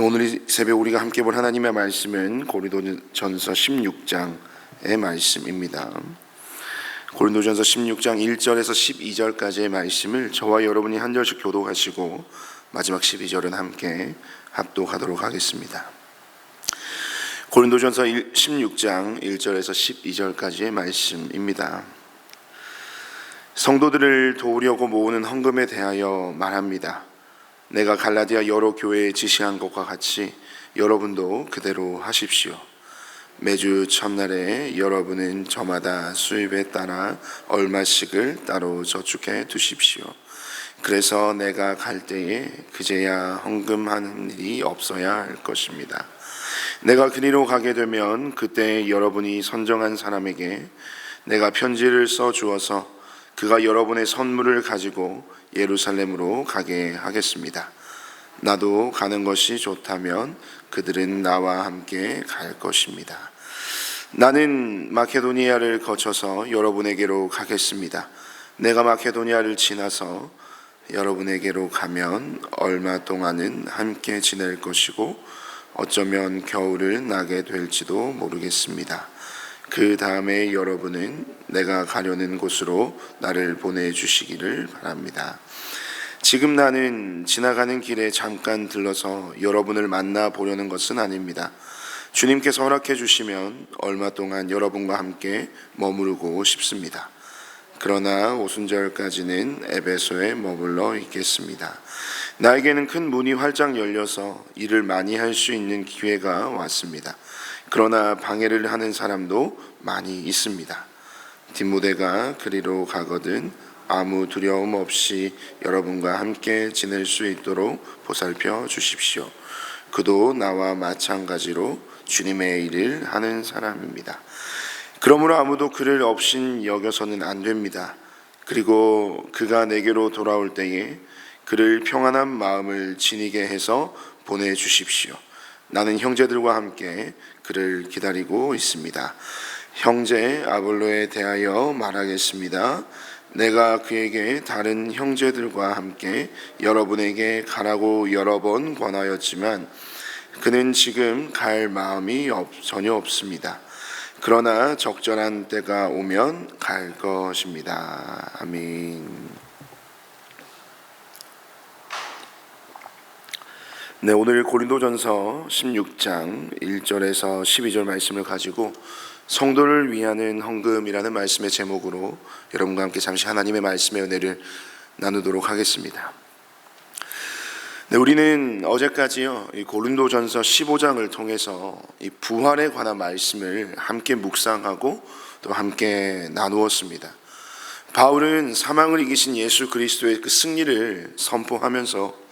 오늘 이 새벽 우리가 함께 볼 하나님의 말씀은 고린도전서 16장의 말씀입니다. 고린도전서 16장 1절에서 12절까지의 말씀을 저와 여러분이 한 절씩 교독하시고 마지막 12절은 함께 합독하도록 하겠습니다. 고린도전서 16장 1절에서 12절까지의 말씀입니다. 성도들을 도우려고 모으는 헌금에 대하여 말합니다. 내가 갈라디아 여러 교회에 지시한 것과 같이 여러분도 그대로 하십시오. 매주 첫날에 여러분은 저마다 수입에 따라 얼마씩을 따로 저축해 두십시오. 그래서 내가 갈 때에 그제야 헌금하는 일이 없어야 할 것입니다. 내가 그리로 가게 되면 그때 여러분이 선정한 사람에게 내가 편지를 써 주어서 그가 여러분의 선물을 가지고 예루살렘으로 가게 하겠습니다. 나도 가는 것이 좋다면 그들은 나와 함께 갈 것입니다. 나는 마케도니아를 거쳐서 여러분에게로 가겠습니다. 내가 마케도니아를 지나서 여러분에게로 가면 얼마 동안은 함께 지낼 것이고 어쩌면 겨울을 나게 될지도 모르겠습니다. 그 다음에 여러분은 내가 가려는 곳으로 나를 보내주시기를 바랍니다. 지금 나는 지나가는 길에 잠깐 들러서 여러분을 만나 보려는 것은 아닙니다. 주님께서 허락해 주시면 얼마 동안 여러분과 함께 머무르고 싶습니다. 그러나 오순절까지는 에베소에 머물러 있겠습니다. 나에게는 큰 문이 활짝 열려서 일을 많이 할 수 있는 기회가 왔습니다. 그러나 방해를 하는 사람도 많이 있습니다. 디모데가 그리로 가거든 아무 두려움 없이 여러분과 함께 지낼 수 있도록 보살펴 주십시오. 그도 나와 마찬가지로 주님의 일을 하는 사람입니다. 그러므로 아무도 그를 업신 여겨서는 안 됩니다. 그리고 그가 내게로 돌아올 때에 그를 평안한 마음을 지니게 해서 보내주십시오. 나는 형제들과 함께 그를 기다리고 있습니다. 형제 아볼로에 대하여 말하겠습니다. 내가 그에게 다른 형제들과 함께 여러분에게 가라고 여러 번 권하였지만 그는 지금 갈 마음이 전혀 없습니다. 그러나 적절한 때가 오면 갈 것입니다. 아멘. 네, 오늘 고린도전서 16장 1절에서 12절 말씀을 가지고 성도를 위하는 헌금이라는 말씀의 제목으로 여러분과 함께 잠시 하나님의 말씀의 은혜를 나누도록 하겠습니다. 네, 우리는 어제까지요, 이 고린도전서 15장을 통해서 이 부활에 관한 말씀을 함께 묵상하고 또 함께 나누었습니다. 바울은 사망을 이기신 예수 그리스도의 그 승리를 선포하면서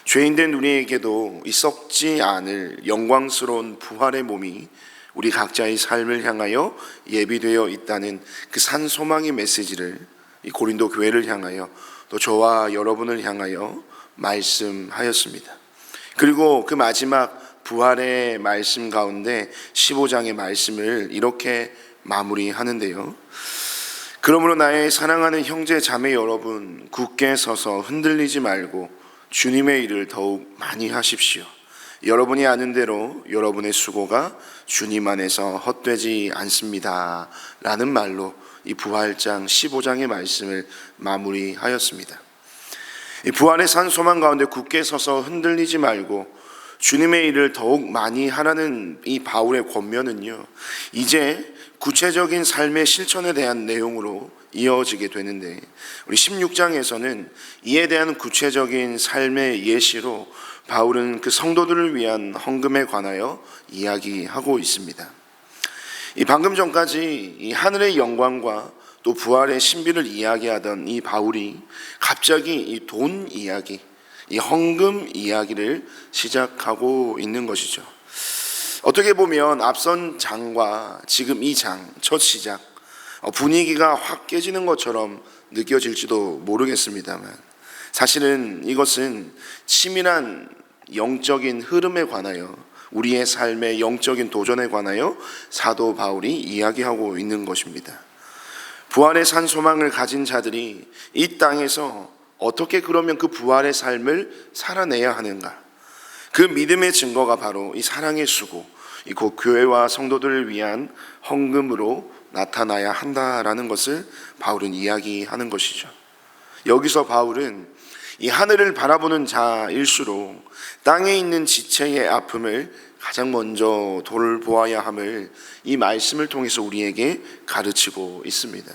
죄인된 우리에게도 이 썩지 않을 영광스러운 부활의 몸이 우리 각자의 삶을 향하여 예비되어 있다는 그 산소망의 메시지를 이 고린도 교회를 향하여 또 저와 여러분을 향하여 말씀하였습니다. 그리고 그 마지막 부활의 말씀 가운데 15장의 말씀을 이렇게 마무리하는데요. 그러므로 나의 사랑하는 형제 자매 여러분, 굳게 서서 흔들리지 말고 주님의 일을 더욱 많이 하십시오. 여러분이 아는 대로 여러분의 수고가 주님 안에서 헛되지 않습니다 라는 말로 이 부활장 15장의 말씀을 마무리하였습니다. 이 부활의 산 소망 가운데 굳게 서서 흔들리지 말고 주님의 일을 더욱 많이 하라는 이 바울의 권면은요, 이제 구체적인 삶의 실천에 대한 내용으로 이어지게 되는데, 우리 16장에서는 이에 대한 구체적인 삶의 예시로 바울은 그 성도들을 위한 헌금에 관하여 이야기하고 있습니다. 이 방금 전까지 이 하늘의 영광과 또 부활의 신비를 이야기하던 이 바울이 갑자기 이 돈 이야기, 이 헌금 이야기를 시작하고 있는 것이죠. 어떻게 보면 앞선 장과 지금 이 장, 첫 시작, 분위기가 확 깨지는 것처럼 느껴질지도 모르겠습니다만 사실은 이것은 치밀한 영적인 흐름에 관하여, 우리의 삶의 영적인 도전에 관하여 사도 바울이 이야기하고 있는 것입니다. 부활의 산 소망을 가진 자들이 이 땅에서 어떻게 그러면 그 부활의 삶을 살아내야 하는가? 그 믿음의 증거가 바로 이 사랑의 수고, 이 곧 교회와 성도들을 위한 헌금으로 나타나야 한다라는 것을 바울은 이야기하는 것이죠. 여기서 바울은 이 하늘을 바라보는 자일수록 땅에 있는 지체의 아픔을 가장 먼저 돌보아야 함을 이 말씀을 통해서 우리에게 가르치고 있습니다.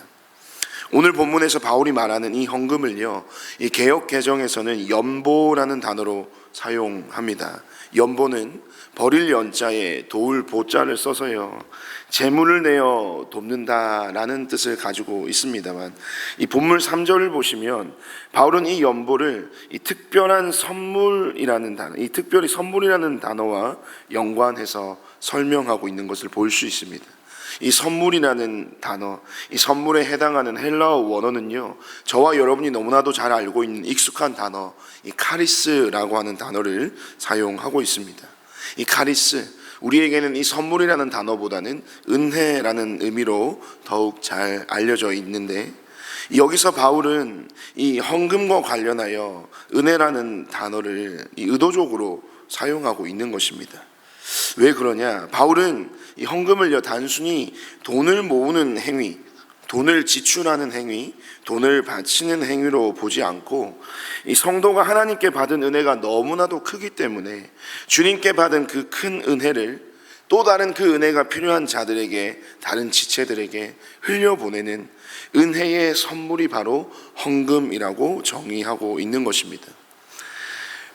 오늘 본문에서 바울이 말하는 이 헌금을요, 이 개역 개정에서는 연보라는 단어로 사용합니다. 연보는 버릴 연자에 도울 보자를 써서요, 재물을 내어 돕는다라는 뜻을 가지고 있습니다만, 이 본문 3절을 보시면 바울은 이 연보를 이 특별한 선물이라는 단어, 이 특별히 선물이라는 단어와 연관해서 설명하고 있는 것을 볼 수 있습니다. 이 선물이라는 단어, 이 선물에 해당하는 헬라어 원어는요, 저와 여러분이 너무나도 잘 알고 있는 익숙한 단어, 이 카리스라고 하는 단어를 사용하고 있습니다. 이 카리스, 우리에게는 이 선물이라는 단어보다는 은혜라는 의미로 더욱 잘 알려져 있는데, 여기서 바울은 이 헌금과 관련하여 은혜라는 단어를 의도적으로 사용하고 있는 것입니다. 왜 그러냐? 바울은 이 헌금을요, 단순히 돈을 모으는 행위, 돈을 지출하는 행위, 돈을 바치는 행위로 보지 않고, 이 성도가 하나님께 받은 은혜가 너무나도 크기 때문에 주님께 받은 그 큰 은혜를 또 다른 그 은혜가 필요한 자들에게, 다른 지체들에게 흘려보내는 은혜의 선물이 바로 헌금이라고 정의하고 있는 것입니다.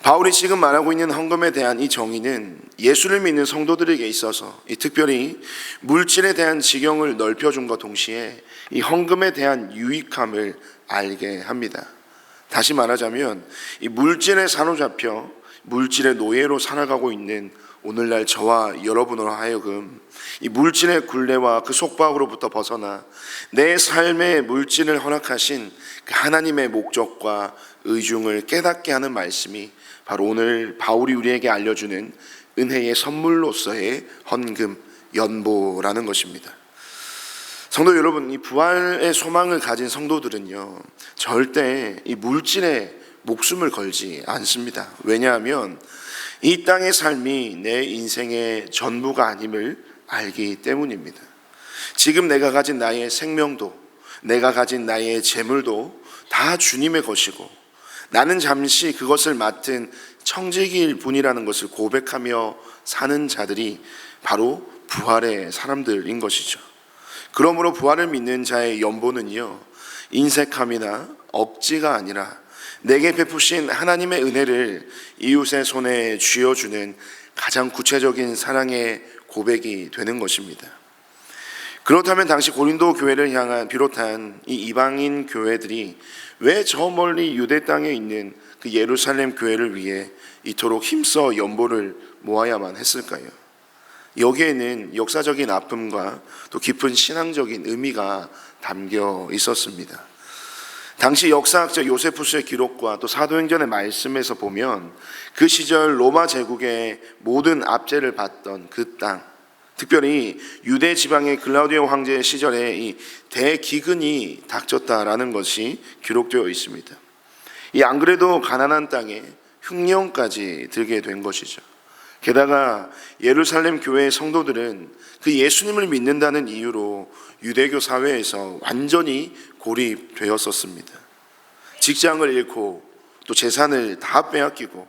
바울이 지금 말하고 있는 헌금에 대한 이 정의는 예수를 믿는 성도들에게 있어서 특별히 물질에 대한 지경을 넓혀준과 동시에 이 헌금에 대한 유익함을 알게 합니다. 다시 말하자면 이 물질에 사로잡혀 물질의 노예로 살아가고 있는 오늘날 저와 여러분으로 하여금 이 물질의 굴레와 그 속박으로부터 벗어나 내 삶에 물질을 허락하신 그 하나님의 목적과 의중을 깨닫게 하는 말씀이 바로 오늘 바울이 우리에게 알려주는 은혜의 선물로서의 헌금, 연보라는 것입니다. 성도 여러분, 이 부활의 소망을 가진 성도들은요, 절대 이 물질에 목숨을 걸지 않습니다. 왜냐하면 이 땅의 삶이 내 인생의 전부가 아님을 알기 때문입니다. 지금 내가 가진 나의 생명도, 내가 가진 나의 재물도 다 주님의 것이고, 나는 잠시 그것을 맡은 청지기일 뿐이라는 것을 고백하며 사는 자들이 바로 부활의 사람들인 것이죠. 그러므로 부활을 믿는 자의 연보는요, 인색함이나 억지가 아니라 내게 베푸신 하나님의 은혜를 이웃의 손에 쥐어주는 가장 구체적인 사랑의 고백이 되는 것입니다. 그렇다면 당시 고린도 교회를 향한 비롯한 이 이방인 교회들이 왜 저 멀리 유대 땅에 있는 그 예루살렘 교회를 위해 이토록 힘써 연보를 모아야만 했을까요? 여기에는 역사적인 아픔과 또 깊은 신앙적인 의미가 담겨 있었습니다. 당시 역사학자 요세푸스의 기록과 또 사도행전의 말씀에서 보면 그 시절 로마 제국의 모든 압제를 받던 그 땅, 특별히 유대 지방의 글라우디오 황제의 시절에 이 대기근이 닥쳤다라는 것이 기록되어 있습니다. 이 안 그래도 가난한 땅에 흉년까지 들게 된 것이죠. 게다가 예루살렘 교회의 성도들은 그 예수님을 믿는다는 이유로 유대교 사회에서 완전히 고립되었었습니다. 직장을 잃고 또 재산을 다 빼앗기고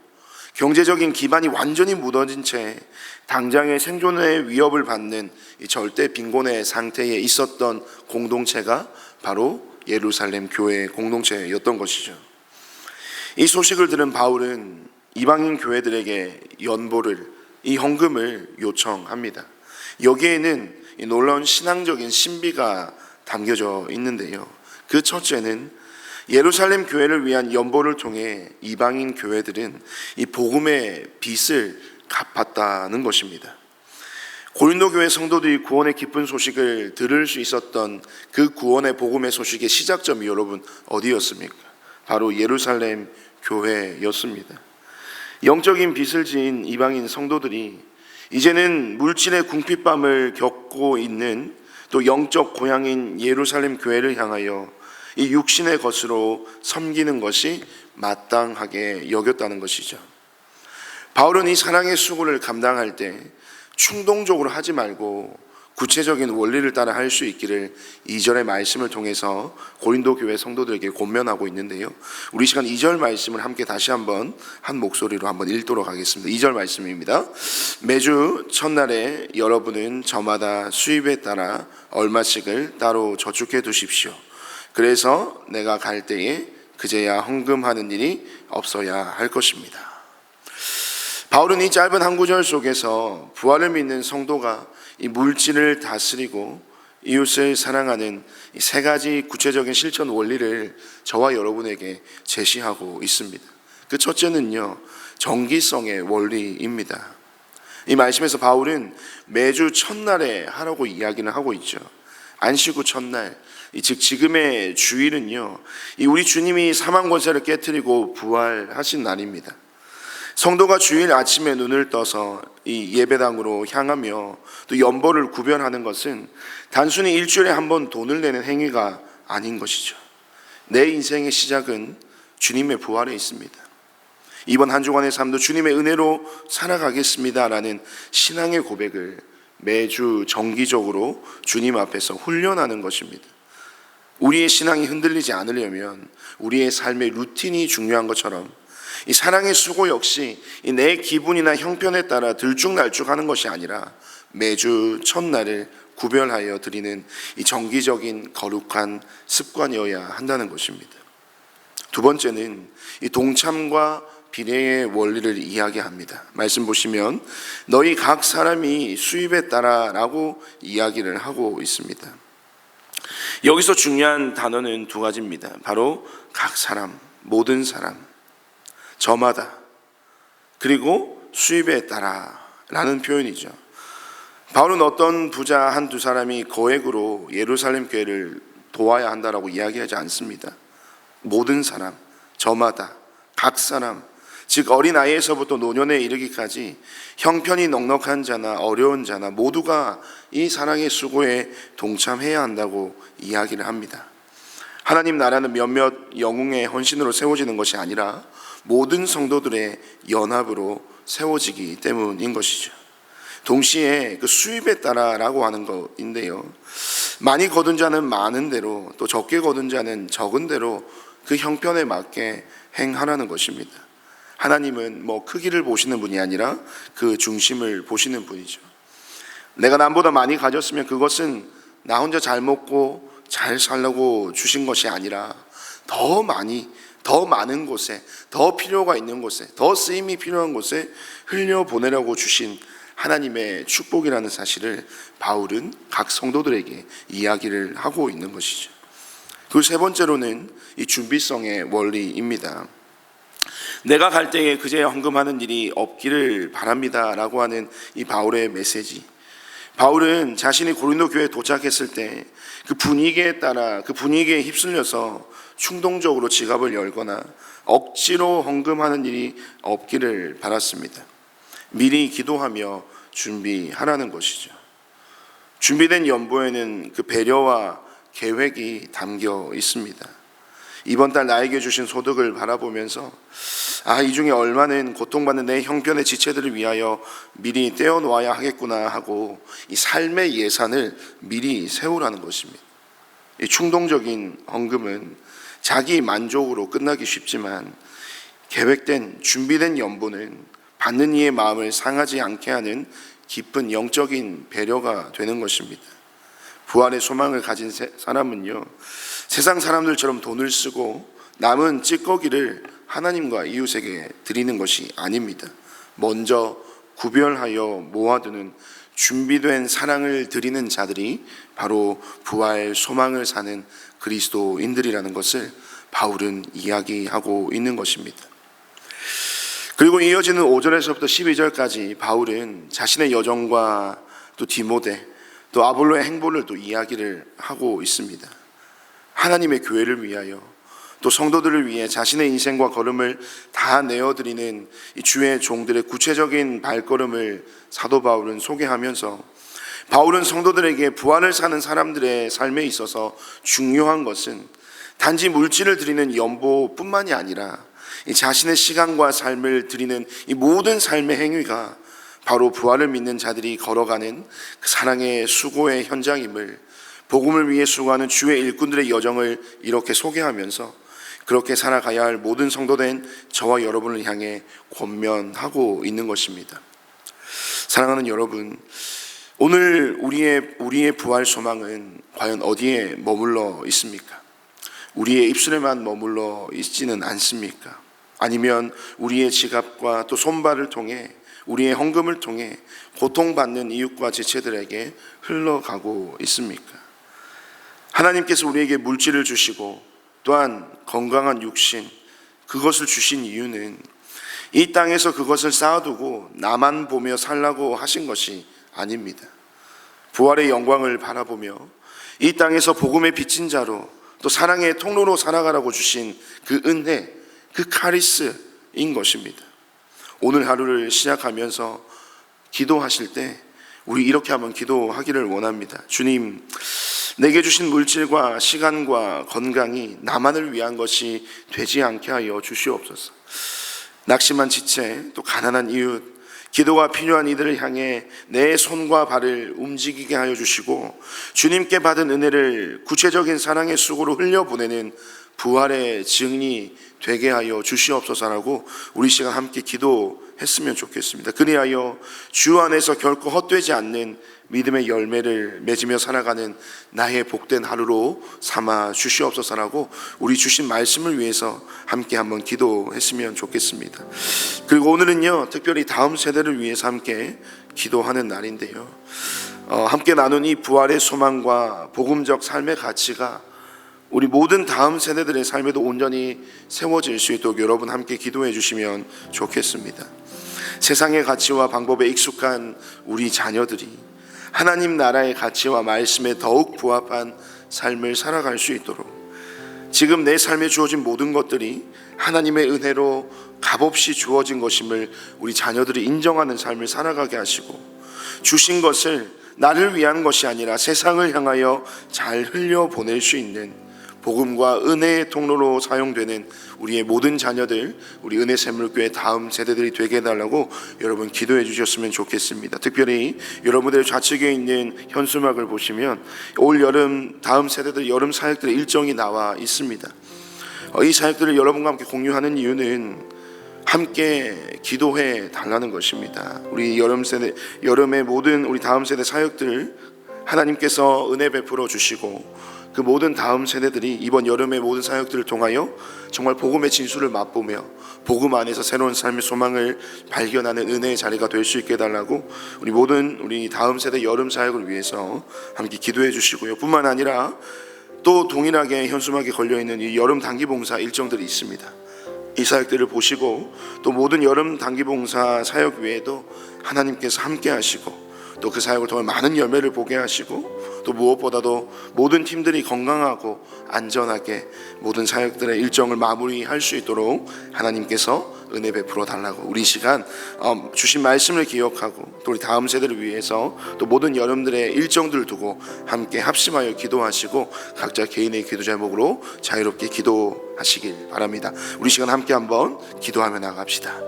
경제적인 기반이 완전히 무너진 채 당장의 생존의 위협을 받는 이 절대 빈곤의 상태에 있었던 공동체가 바로 예루살렘 교회 공동체였던 것이죠. 이 소식을 들은 바울은 이방인 교회들에게 연보를, 이 헌금을 요청합니다. 여기에는 이 놀라운 신앙적인 신비가 담겨져 있는데요, 그 첫째는 예루살렘 교회를 위한 연보를 통해 이방인 교회들은 이 복음의 빚을 갚았다는 것입니다. 고린도 교회 성도들이 구원의 기쁜 소식을 들을 수 있었던 그 구원의 복음의 소식의 시작점이 여러분 어디였습니까? 바로 예루살렘 교회였습니다. 영적인 빚을 지은 이방인 성도들이 이제는 물질의 궁핍함을 겪고 있는 또 영적 고향인 예루살렘 교회를 향하여 이 육신의 것으로 섬기는 것이 마땅하게 여겼다는 것이죠. 바울은 이 사랑의 수고를 감당할 때 충동적으로 하지 말고 구체적인 원리를 따라 할 수 있기를 2절의 말씀을 통해서 고린도 교회 성도들에게 권면하고 있는데요. 우리 시간 2절 말씀을 함께 다시 한번 한 목소리로 한번 읽도록 하겠습니다. 2절 말씀입니다. 매주 첫날에 여러분은 저마다 수입에 따라 얼마씩을 따로 저축해 두십시오. 그래서 내가 갈 때에 그제야 헌금하는 일이 없어야 할 것입니다. 바울은 이 짧은 한 구절 속에서 부활을 믿는 성도가 이 물질을 다스리고 이웃을 사랑하는 이 세 가지 구체적인 실천 원리를 저와 여러분에게 제시하고 있습니다. 그 첫째는요, 정기성의 원리입니다. 이 말씀에서 바울은 매주 첫날에 하라고 이야기는 하고 있죠. 안식 후 첫날, 즉 지금의 주일은요, 이 우리 주님이 사망 권세를 깨뜨리고 부활하신 날입니다. 성도가 주일 아침에 눈을 떠서 이 예배당으로 향하며 또 연보를 구별하는 것은 단순히 일주일에 한 번 돈을 내는 행위가 아닌 것이죠. 내 인생의 시작은 주님의 부활에 있습니다. 이번 한 주간의 삶도 주님의 은혜로 살아가겠습니다라는 신앙의 고백을 매주 정기적으로 주님 앞에서 훈련하는 것입니다. 우리의 신앙이 흔들리지 않으려면 우리의 삶의 루틴이 중요한 것처럼 이 사랑의 수고 역시 내 기분이나 형편에 따라 들쭉날쭉하는 것이 아니라 매주 첫날을 구별하여 드리는 이 정기적인 거룩한 습관이어야 한다는 것입니다. 두 번째는 이 동참과 비례의 원리를 이야기합니다. 말씀 보시면 너희 각 사람이 수입에 따라라고 이야기를 하고 있습니다. 여기서 중요한 단어는 두 가지입니다. 바로 각 사람, 모든 사람, 저마다, 그리고 수입에 따라라는 표현이죠. 바울은 어떤 부자 한두 사람이 거액으로 예루살렘 교회를 도와야 한다라고 이야기하지 않습니다. 모든 사람, 저마다, 각 사람, 즉 어린아이에서부터 노년에 이르기까지 형편이 넉넉한 자나 어려운 자나 모두가 이 사랑의 수고에 동참해야 한다고 이야기를 합니다. 하나님 나라는 몇몇 영웅의 헌신으로 세워지는 것이 아니라 모든 성도들의 연합으로 세워지기 때문인 것이죠. 동시에 그 수입에 따라라고 하는 것인데요, 많이 거둔 자는 많은 대로, 또 적게 거둔 자는 적은 대로 그 형편에 맞게 행하라는 것입니다. 하나님은 크기를 보시는 분이 아니라 그 중심을 보시는 분이죠. 내가 남보다 많이 가졌으면 그것은 나 혼자 잘 먹고 잘 살려고 주신 것이 아니라 더 많은 곳에, 더 필요가 있는 곳에, 더 쓰임이 필요한 곳에 흘려보내려고 주신 하나님의 축복이라는 사실을 바울은 각 성도들에게 이야기를 하고 있는 것이죠. 그 세 번째로는 이 준비성의 원리입니다. 내가 갈 때에 그제야 헌금하는 일이 없기를 바랍니다 라고 하는 이 바울의 메시지. 바울은 자신이 고린도 교회에 도착했을 때 그 분위기에 따라, 그 분위기에 휩쓸려서 충동적으로 지갑을 열거나 억지로 헌금하는 일이 없기를 바랐습니다. 미리 기도하며 준비하라는 것이죠. 준비된 연보에는 그 배려와 계획이 담겨 있습니다. 이번 달 나에게 주신 소득을 바라보면서 이 중에 얼마는 고통받는 내 형편의 지체들을 위하여 미리 떼어놓아야 하겠구나 하고 이 삶의 예산을 미리 세우라는 것입니다. 이 충동적인 헌금은 자기 만족으로 끝나기 쉽지만 계획된 준비된 연보는 받는 이의 마음을 상하지 않게 하는 깊은 영적인 배려가 되는 것입니다. 부활의 소망을 가진 사람은요, 세상 사람들처럼 돈을 쓰고 남은 찌꺼기를 하나님과 이웃에게 드리는 것이 아닙니다. 먼저 구별하여 모아두는 준비된 사랑을 드리는 자들이 바로 부활 소망을 사는 그리스도인들이라는 것을 바울은 이야기하고 있는 것입니다. 그리고 이어지는 5절에서부터 12절까지 바울은 자신의 여정과 또 디모데, 또 아볼로의 행보를 또 이야기를 하고 있습니다. 하나님의 교회를 위하여, 또 성도들을 위해 자신의 인생과 걸음을 다 내어드리는 이 주의 종들의 구체적인 발걸음을 사도 바울은 소개하면서, 바울은 성도들에게 부활을 사는 사람들의 삶에 있어서 중요한 것은 단지 물질을 드리는 연보뿐만이 아니라 이 자신의 시간과 삶을 드리는 이 모든 삶의 행위가 바로 부활을 믿는 자들이 걸어가는 그 사랑의 수고의 현장임을, 복음을 위해 수고하는 주의 일꾼들의 여정을 이렇게 소개하면서 그렇게 살아가야 할 모든 성도된 저와 여러분을 향해 권면하고 있는 것입니다. 사랑하는 여러분, 오늘 우리의 부활 소망은 과연 어디에 머물러 있습니까? 우리의 입술에만 머물러 있지는 않습니까? 아니면 우리의 지갑과 또 손발을 통해, 우리의 헌금을 통해 고통받는 이웃과 지체들에게 흘러가고 있습니까? 하나님께서 우리에게 물질을 주시고 또한 건강한 육신, 그것을 주신 이유는 이 땅에서 그것을 쌓아두고 나만 보며 살라고 하신 것이 아닙니다. 부활의 영광을 바라보며 이 땅에서 복음의 빚진 자로 또 사랑의 통로로 살아가라고 주신 그 은혜, 그 카리스인 것입니다. 오늘 하루를 시작하면서 기도하실 때 우리 이렇게 한번 기도하기를 원합니다. 주님, 내게 주신 물질과 시간과 건강이 나만을 위한 것이 되지 않게 하여 주시옵소서. 낙심한 지체, 또 가난한 이웃, 기도가 필요한 이들을 향해 내 손과 발을 움직이게 하여 주시고 주님께 받은 은혜를 구체적인 사랑의 수고로 흘려보내는 부활의 증이 되게 하여 주시옵소서라고 우리 시간 함께 기도했으면 좋겠습니다. 그리하여 주 안에서 결코 헛되지 않는 믿음의 열매를 맺으며 살아가는 나의 복된 하루로 삼아 주시옵소서라고 우리 주신 말씀을 위해서 함께 한번 기도했으면 좋겠습니다. 그리고 오늘은요, 특별히 다음 세대를 위해서 함께 기도하는 날인데요, 함께 나눈 이 부활의 소망과 복음적 삶의 가치가 우리 모든 다음 세대들의 삶에도 온전히 세워질 수 있도록 여러분 함께 기도해 주시면 좋겠습니다. 세상의 가치와 방법에 익숙한 우리 자녀들이 하나님 나라의 가치와 말씀에 더욱 부합한 삶을 살아갈 수 있도록, 지금 내 삶에 주어진 모든 것들이 하나님의 은혜로 값없이 주어진 것임을 우리 자녀들이 인정하는 삶을 살아가게 하시고, 주신 것을 나를 위한 것이 아니라 세상을 향하여 잘 흘려보낼 수 있는 복음과 은혜의 통로로 사용되는 우리의 모든 자녀들, 우리 은혜샘물교회 다음 세대들이 되게 해달라고 여러분 기도해 주셨으면 좋겠습니다. 특별히 여러분들의 좌측에 있는 현수막을 보시면 올 여름 다음 세대들 여름 사역들의 일정이 나와 있습니다. 이 사역들을 여러분과 함께 공유하는 이유는 함께 기도해 달라는 것입니다. 우리 여름의 모든 우리 다음 세대 사역들 하나님께서 은혜 베풀어 주시고 그 모든 다음 세대들이 이번 여름의 모든 사역들을 통하여 정말 복음의 진수를 맛보며 복음 안에서 새로운 삶의 소망을 발견하는 은혜의 자리가 될 수 있게 해달라고 우리 다음 세대 여름 사역을 위해서 함께 기도해 주시고요. 뿐만 아니라 또 동일하게 현수막에 걸려있는 이 여름 단기봉사 일정들이 있습니다. 이 사역들을 보시고 또 모든 여름 단기봉사 사역 외에도 하나님께서 함께 하시고 또 그 사역을 통해 많은 열매를 보게 하시고 또 무엇보다도 모든 팀들이 건강하고 안전하게 모든 사역들의 일정을 마무리할 수 있도록 하나님께서 은혜 베풀어 달라고 우리 시간 주신 말씀을 기억하고 또 우리 다음 세대를 위해서 또 모든 여러분들의 일정들을 두고 함께 합심하여 기도하시고 각자 개인의 기도 제목으로 자유롭게 기도하시길 바랍니다. 우리 시간 함께 한번 기도하며 나갑시다.